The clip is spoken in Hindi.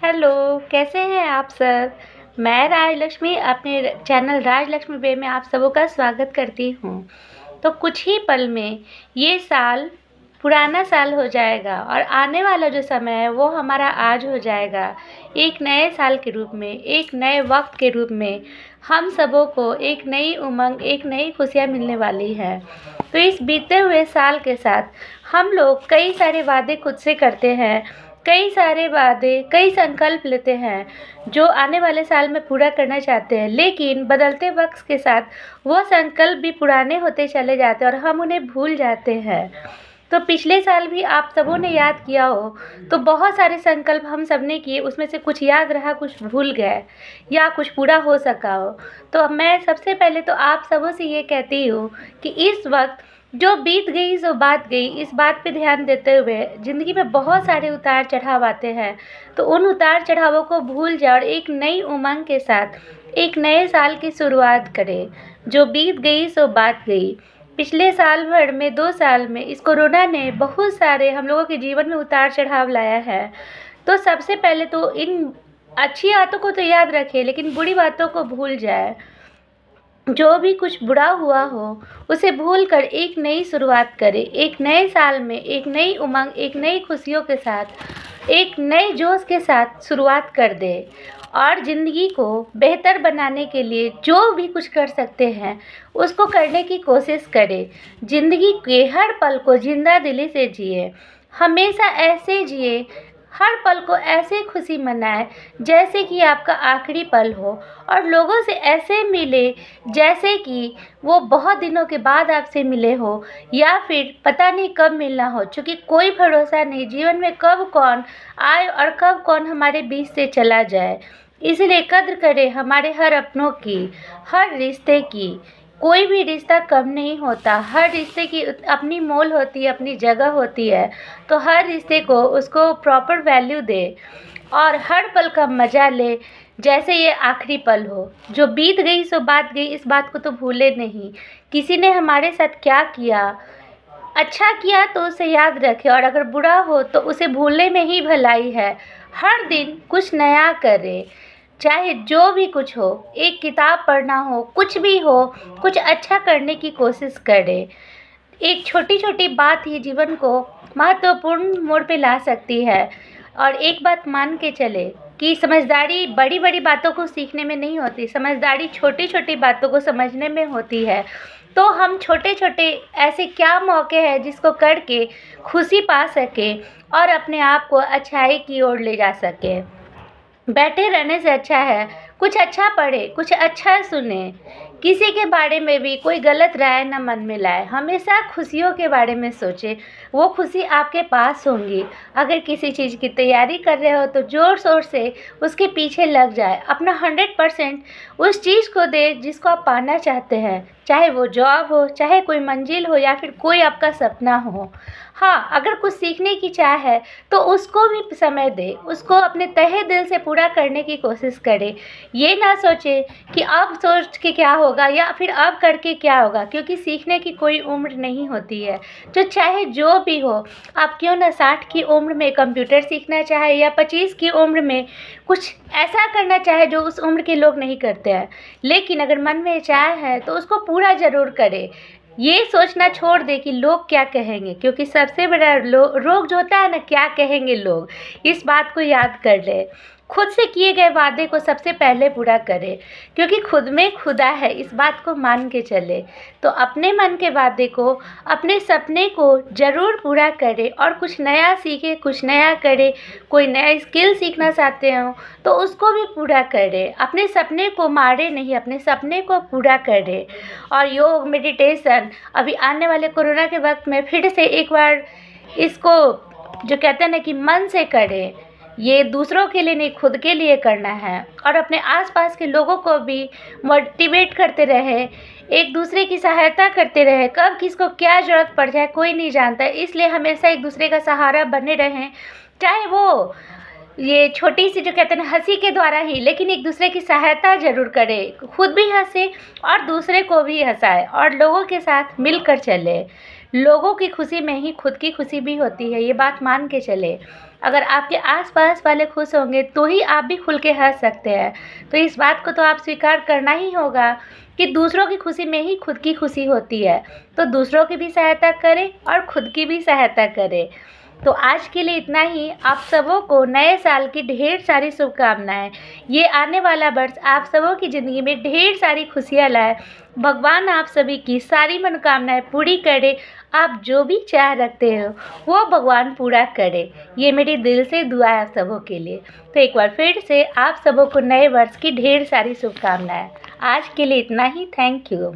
हेलो, कैसे हैं आप सब? मैं राजलक्ष्मी अपने चैनल राजलक्ष्मी वे में आप सबों का स्वागत करती हूँ। तो कुछ ही पल में ये साल पुराना साल हो जाएगा और आने वाला जो समय है वो हमारा आज हो जाएगा। एक नए साल के रूप में, एक नए वक्त के रूप में हम सबों को एक नई उमंग, एक नई खुशियाँ मिलने वाली हैं। तो इस बीते हुए साल के साथ हम लोग कई सारे वादे खुद से करते हैं, कई सारे वादे, कई संकल्प लेते हैं जो आने वाले साल में पूरा करना चाहते हैं, लेकिन बदलते वक्त के साथ वो संकल्प भी पुराने होते चले जाते हैं और हम उन्हें भूल जाते हैं। तो पिछले साल भी आप सबों ने याद किया हो तो बहुत सारे संकल्प हम सब ने किए, उसमें से कुछ याद रहा, कुछ भूल गए या कुछ पूरा हो सका हो। तो मैं सबसे पहले तो आप सबों से ये कहती हूँ कि इस वक्त जो बीत गई सो बात गई, इस बात पे ध्यान देते हुए ज़िंदगी में बहुत सारे उतार चढ़ाव आते हैं, तो उन उतार चढ़ावों को भूल जाए और एक नई उमंग के साथ एक नए साल की शुरुआत करें। जो बीत गई सो बात गई। पिछले साल भर में 2 साल में इस कोरोना ने बहुत सारे हम लोगों के जीवन में उतार चढ़ाव लाया है। तो सबसे पहले तो इन अच्छी बातों को तो याद रखें, लेकिन बुरी बातों को भूल जाए। जो भी कुछ बुरा हुआ हो उसे भूलकर एक नई शुरुआत करें। एक नए साल में एक नई उमंग, एक नई खुशियों के साथ, एक नए जोश के साथ शुरुआत कर दे और ज़िंदगी को बेहतर बनाने के लिए जो भी कुछ कर सकते हैं उसको करने की कोशिश करें। ज़िंदगी के हर पल को जिंदा दिली से जिए, हमेशा ऐसे जिए, हर पल को ऐसे खुशी मनाएं जैसे कि आपका आखिरी पल हो और लोगों से ऐसे मिले जैसे कि वो बहुत दिनों के बाद आपसे मिले हो या फिर पता नहीं कब मिलना हो, क्योंकि कोई भरोसा नहीं जीवन में कब कौन आए और कब कौन हमारे बीच से चला जाए। इसलिए कद्र करें हमारे हर अपनों की, हर रिश्ते की। कोई भी रिश्ता कम नहीं होता, हर रिश्ते की अपनी मोल होती है, अपनी जगह होती है। तो हर रिश्ते को उसको प्रॉपर वैल्यू दे और हर पल का मज़ा ले जैसे ये आखिरी पल हो। जो बीत गई सो बात गई, इस बात को तो भूले नहीं। किसी ने हमारे साथ क्या किया, अच्छा किया तो उसे याद रखें और अगर बुरा हो तो उसे भूलने में ही भलाई है। हर दिन कुछ नया करें, चाहे जो भी कुछ हो, एक किताब पढ़ना हो, कुछ भी हो, कुछ अच्छा करने की कोशिश करें। एक छोटी छोटी बात ही जीवन को महत्वपूर्ण मोड़ पे ला सकती है। और एक बात मान के चले कि समझदारी बड़ी बड़ी बातों को सीखने में नहीं होती, समझदारी छोटी छोटी बातों को समझने में होती है। तो हम छोटे छोटे ऐसे क्या मौके हैं जिसको करके खुशी पा सकें और अपने आप को अच्छाई की ओर ले जा सकें। बैठे रहने से अच्छा है कुछ अच्छा पढ़े, कुछ अच्छा सुने, किसी के बारे में भी कोई गलत राय न मन में लाए। हमेशा खुशियों के बारे में सोचें, वो खुशी आपके पास होंगी। अगर किसी चीज़ की तैयारी कर रहे हो तो ज़ोर शोर से उसके पीछे लग जाए, अपना 100% उस चीज़ को दे जिसको आप पाना चाहते हैं, चाहे वो जॉब हो, चाहे कोई मंजिल हो या फिर कोई आपका सपना हो। हाँ, अगर कुछ सीखने की चाह है तो उसको भी समय दे, उसको अपने तहे दिल से पूरा करने की कोशिश करें। ये ना सोचे कि अब सोच के क्या होगा या फिर अब करके क्या होगा, क्योंकि सीखने की कोई उम्र नहीं होती है। तो चाहे जो भी हो, आप क्यों ना 60 की उम्र में कंप्यूटर सीखना चाहे या 25 की उम्र में कुछ ऐसा करना चाहे जो उस उम्र के लोग नहीं करते हैं, लेकिन अगर मन में चाह है तो उसको पूरा ज़रूर करें। ये सोचना छोड़ दे कि लोग क्या कहेंगे, क्योंकि सबसे बड़ा रोग जो होता है ना, क्या कहेंगे लोग, इस बात को याद कर ले। खुद से किए गए वादे को सबसे पहले पूरा करें, क्योंकि खुद में खुदा है, इस बात को मान के चले। तो अपने मन के वादे को, अपने सपने को ज़रूर पूरा करें और कुछ नया सीखें, कुछ नया करें। कोई नया स्किल सीखना चाहते हो तो उसको भी पूरा करें। अपने सपने को मारे नहीं, अपने सपने को पूरा करें। और योग, मेडिटेशन अभी आने वाले कोरोना के वक्त में फिर से एक बार इसको जो कहते हैं ना कि मन से करें। ये दूसरों के लिए नहीं, खुद के लिए करना है। और अपने आसपास के लोगों को भी मोटिवेट करते रहे, एक दूसरे की सहायता करते रहे। कब किसको क्या ज़रूरत पड़ जाए कोई नहीं जानता, इसलिए हमेशा एक दूसरे का सहारा बने रहें। चाहे वो ये छोटी सी जो कहते हैं हंसी के द्वारा ही, लेकिन एक दूसरे की सहायता ज़रूर करें। खुद भी हंसे और दूसरे को भी हंसाए और लोगों के साथ मिलकर चले। लोगों की खुशी में ही खुद की खुशी भी होती है, ये बात मान के चले। अगर आपके आस-पास वाले खुश होंगे तो ही आप भी खुल के हँस सकते हैं। तो इस बात को तो आप स्वीकार करना ही होगा कि दूसरों की खुशी में ही खुद की खुशी होती है। तो दूसरों की भी सहायता करें और खुद की भी सहायता करें। तो आज के लिए इतना ही। आप सबों को नए साल की ढेर सारी शुभकामनाएँ। ये आने वाला वर्ष आप सबों की ज़िंदगी में ढेर सारी खुशियाँ लाए। भगवान आप सभी की सारी मनोकामनाएँ पूरी करे। आप जो भी चाह रखते हो वो भगवान पूरा करे। ये मेरी दिल से दुआ है आप सबों के लिए। तो एक बार फिर से आप सबों को नए वर्ष की ढेर सारी शुभकामनाएँ। आज के लिए इतना ही। Thank you.